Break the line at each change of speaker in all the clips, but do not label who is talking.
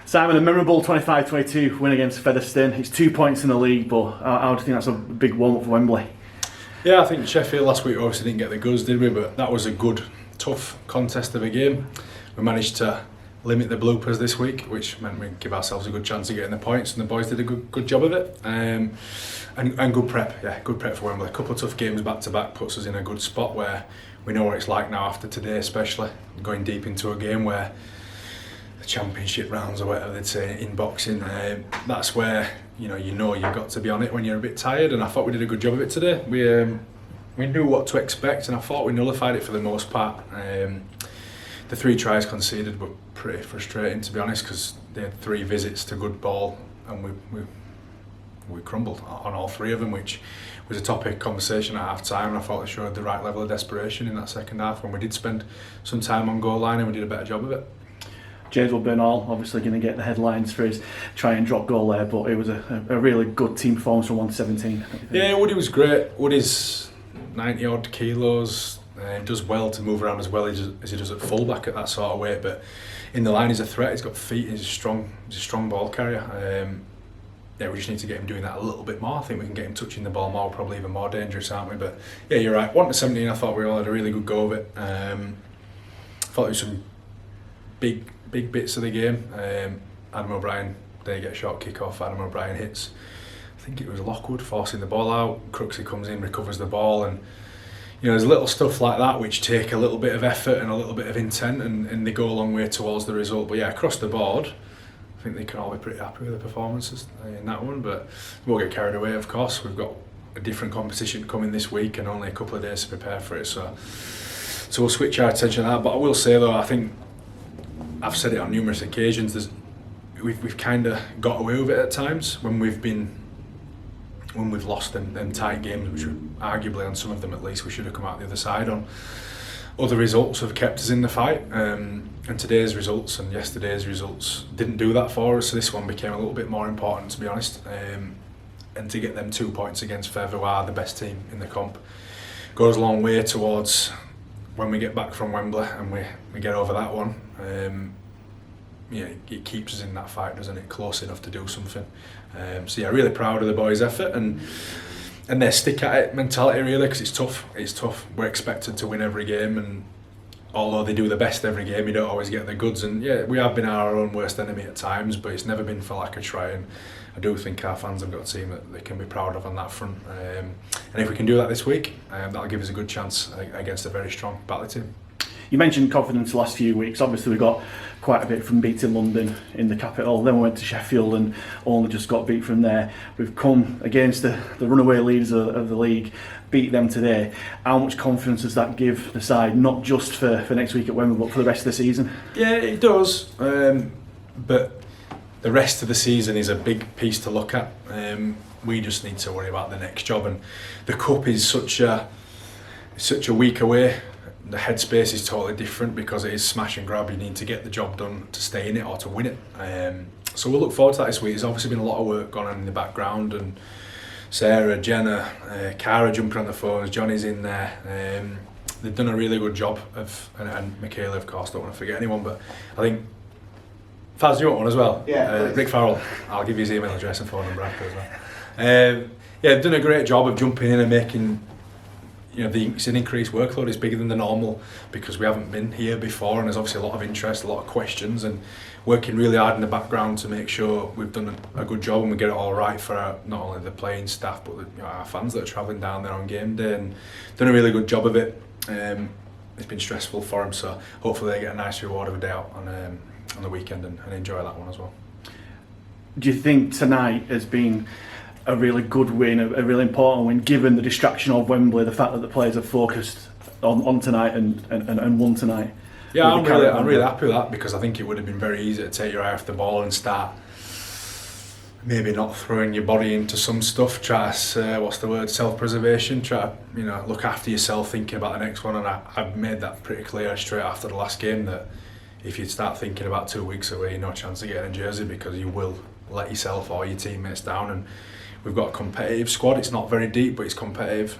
Simon, a memorable 25-22 win against Featherstone. It's 2 points in the league, but how do you think that's a big warm-up for Wembley?
Yeah, I think Sheffield last week obviously didn't get the goods, did we? But that was a good, tough contest of a game. We managed to limit the bloopers this week, which meant we give ourselves a good chance of getting the points, and the boys did a good job of it. And good prep, good prep for Wembley. A couple of tough games back to back puts us in a good spot where we know what it's like now after today, especially going deep into a game where the championship rounds or whatever they'd say in boxing. That's where you know you've got to be on it when you're a bit tired, and I thought we did a good job of it today. We knew what to expect, and I thought we nullified it for the most part. The 3 tries conceded were pretty frustrating, to be honest, because they had 3 visits to good ball, and we crumbled on all 3 of them, which was a topic of conversation at half time. And I thought they showed the right level of desperation in that second half when we did spend some time on goal line and we did a better job of it.
James Burnall obviously going to get the headlines for his try and drop goal there, but it was a really good team performance from 1-17.
Yeah, Woody was great. Woody's 90 odd kilos, does well to move around as well as he does at fullback at that sort of weight, but in the line he's a threat. He's got feet, he's a strong ball carrier. We just need to get him doing that a little bit more. I think we can get him touching the ball more, probably even more dangerous, aren't we? But yeah, you're right. 1-17, I thought we all had a really good go of it. I thought there was some big bits of the game. Adam O'Brien, they get a short kick off. Adam O'Brien hits, I think it was Lockwood, forcing the ball out. Crooksy comes in, recovers the ball, and there's little stuff like that which take a little bit of effort and a little bit of intent, and they go a long way towards the result. But yeah, across the board, I think they can all be pretty happy with the performances in that one, but we won't get carried away, of course. We've got a different competition coming this week and only a couple of days to prepare for it, so we'll switch our attention to that. But I will say though, I think I've said it on numerous occasions, we've kind of got away with it at times when we've lost them tight games, which arguably on some of them at least we should have come out the other side on. Other results have kept us in the fight, and today's results and yesterday's results didn't do that for us, so this one became a little bit more important, to be honest. And to get them 2 points against Feather, who are the best team in the comp, goes a long way towards when we get back from Wembley and we get over that one. It keeps us in that fight, doesn't it? Close enough to do something. So yeah, really proud of the boys' effort and their stick at it mentality, really, because it's tough. We're expected to win every game, and although they do the best every game, you don't always get the goods. And yeah, we have been our own worst enemy at times, but it's never been for lack of trying. I do think our fans have got a team that they can be proud of on that front. And if we can do that this week, that'll give us a good chance against a very strong Batley team.
You mentioned confidence the last few weeks. Obviously, we got quite a bit from beating London in the capital. Then we went to Sheffield and only just got beat from there. We've come against the runaway leaders of the league, beat them today. How much confidence does that give the side, not just for next week at Wembley, but for the rest of the season?
Yeah, it does. But the rest of the season is a big piece to look at. We just need to worry about the next job, and the cup is such a week away. The headspace is totally different because it is smash and grab. You need to get the job done to stay in it or to win it. So we'll look forward to that this week. There's obviously been a lot of work going on in the background, and Sarah, Jenna, Cara jumping on the phones, Johnny's in there. They've done a really good job and Michaela, of course, don't want to forget anyone, but I think Faz, you want one as well?
Yeah.
Rick Farrell, I'll give you his email address and phone number after as well. They've done a great job of jumping in and making, it's an increased workload. It's bigger than the normal because we haven't been here before, and there's obviously a lot of interest, a lot of questions, and working really hard in the background to make sure we've done a good job and we get it all right for not only the playing staff but our fans that are travelling down there on game day, and done a really good job of it. It's been stressful for them, so hopefully they get a nice reward of a day out on the weekend and enjoy that one as well.
Do you think tonight has been a really good win, a really important win, given the distraction of Wembley, the fact that the players are focused on tonight and won tonight?
Yeah, I'm really happy with that, because I think it would have been very easy to take your eye off the ball and start maybe not throwing your body into some stuff, try to, self-preservation, try to, look after yourself, thinking about the next one. And I've made that pretty clear straight after the last game that if you start thinking about 2 weeks away, no chance of getting a jersey, because you will let yourself or your teammates down. And we've got a competitive squad. It's not very deep, but it's competitive.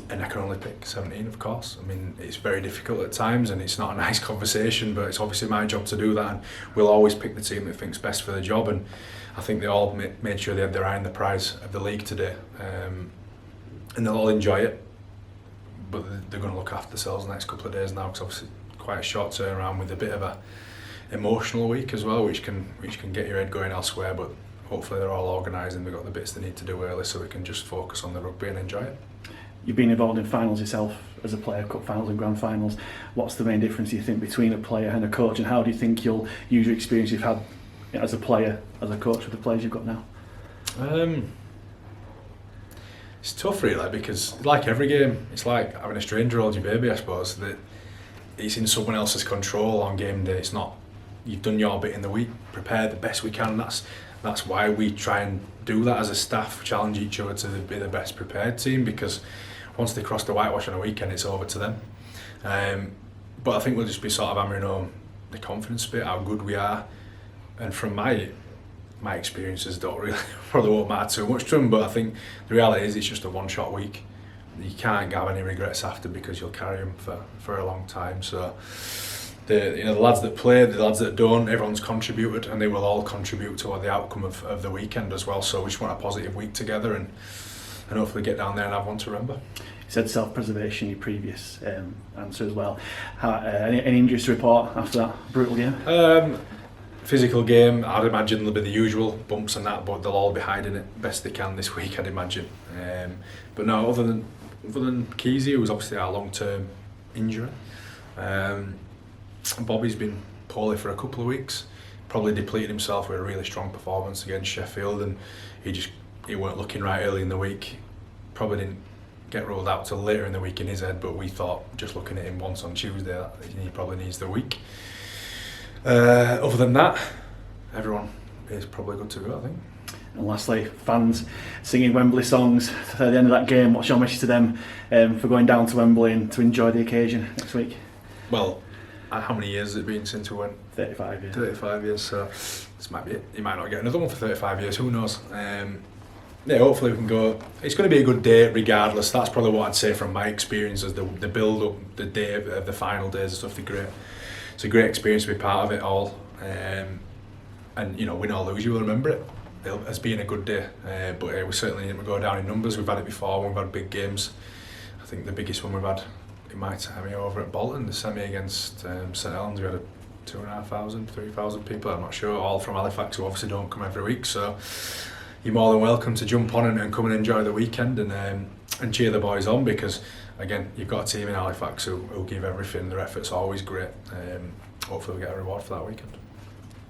and I can only pick 17, of course. I mean, it's very difficult at times and it's not a nice conversation, but it's obviously my job to do that, and we'll always pick the team that thinks best for the job, and I think they all made sure they had their eye on the prize of the league today, and they'll all enjoy it, but they're going to look after themselves the next couple of days now, because obviously quite a short turnaround with a bit of a emotional week as well, which can get your head going elsewhere, but hopefully they're all organised and they've got the bits they need to do early so we can just focus on the rugby and enjoy it.
You've been involved in finals yourself as a player, cup finals and grand finals. What's the main difference, you think, between a player and a coach, and how do you think you'll use your experience you've had as a player, as a coach with the players you've got now?
It's tough really, because like every game, it's like having a stranger hold your baby, I suppose, that it's in someone else's control on game day. It's not, you've done your bit in the week, prepare the best we can. That's why we try and do that as a staff, challenge each other to be the best prepared team, because once they cross the whitewash on a weekend, it's over to them. But I think we'll just be sort of hammering home the confidence bit, how good we are. And from my experiences don't really, probably won't matter too much to them, but I think the reality is it's just a one-shot week. You can't have any regrets after, because you'll carry them for a long time. So the lads that play, the lads that don't, everyone's contributed, and they will all contribute to the outcome of the weekend as well. So we just want a positive week together, and hopefully get down there and have one to remember.
You said self-preservation in your previous answer as well. Any injuries to report after that brutal game?
Physical game, I'd imagine there'll be the usual bumps and that, but they'll all be hiding it best they can this week, I'd imagine. But no, other than Keezy, who was obviously our long-term injury, Bobby's been poorly for a couple of weeks, probably depleted himself with a really strong performance against Sheffield, and he weren't looking right early in the week. Probably didn't get ruled out till later in the week in his head, but we thought, just looking at him once on Tuesday, that he probably needs the week. Other than that, everyone is probably good to go, I think.
And lastly, fans singing Wembley songs at the end of that game. What's your message to them for going down to Wembley and to enjoy the occasion next week?
Well, how many years has it been since we went?
35 years.
35 years, so this might be it. You might not get another one for 35 years, who knows? Yeah, hopefully we can go. It's going to be a good day regardless. That's probably what I'd say from my experience, as the build up, the day of the final days and stuff. It's a great experience to be part of it all, and you know, win or lose, you will remember it as being a good day. But we certainly need to go down in numbers. We've had it before when we've had big games. I think the biggest one we've had in my time over at Bolton, the semi against St Helens, we had 2,500, 3,000 people. I'm not sure, all from Halifax, who obviously don't come every week. So you're more than welcome to jump on and come and enjoy the weekend and cheer the boys on, because again, you've got a team in Halifax who give everything. Their effort's always great. Hopefully we get a reward for that weekend.